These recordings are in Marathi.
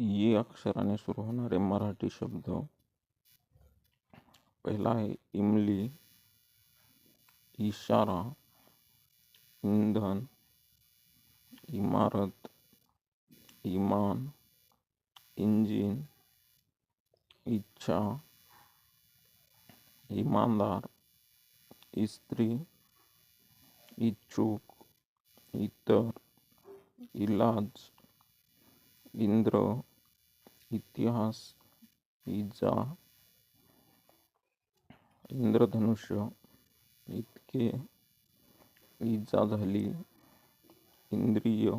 ये अक्षराने सुरू होणारे मराठी शब्द. पहिला आहे इमली, इशारा, इंधन, इमारत, इमान, इंजिन, इच्छा, ईमानदार, इस्त्री, इच्छुक, इतर, इलाज, इंद्र, इतिहास, इजा, इंद्रधनुष्य, इतके, इजा झाली, इंद्रिय,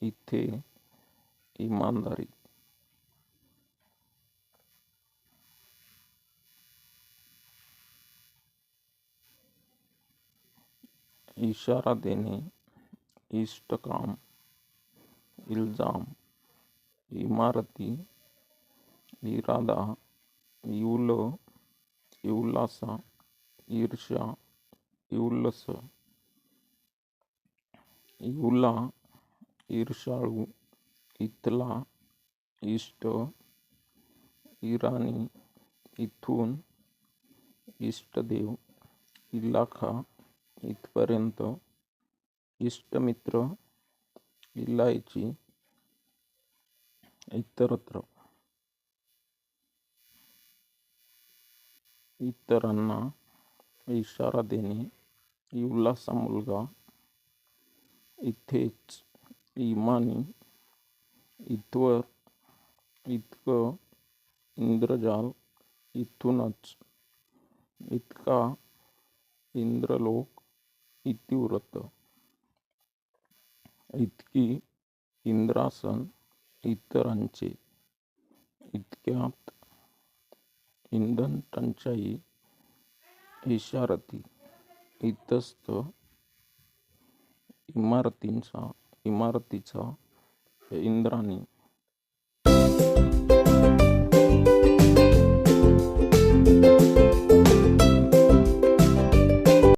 इथे, इमानदारी. इशारा देणे, इष्टकाम, इल्जाम, इमारती, इरादा, इवल, इवलासा, ईर्ष्या, इवलस, इवला, ईर्षाळू, इथला, इष्ट, इराणी, इथून, इष्टदेव, इलाखा, इथपर्यंत, इष्टमित्र, इलायची, इतरत्र, इतरांना, इशारा देणे, इवलासा मुलगा, इथेच, इमानी, इथवर, इतकं, इंद्रजाल, इथूनच, इतका, इंद्रलोक, इतिवृत्त, इतकी, इंद्रासन, इतरांचे, इतक्यात, इंधन टंचाई, इशारती, इतस्त, इमारतीचा, इंद्राणी.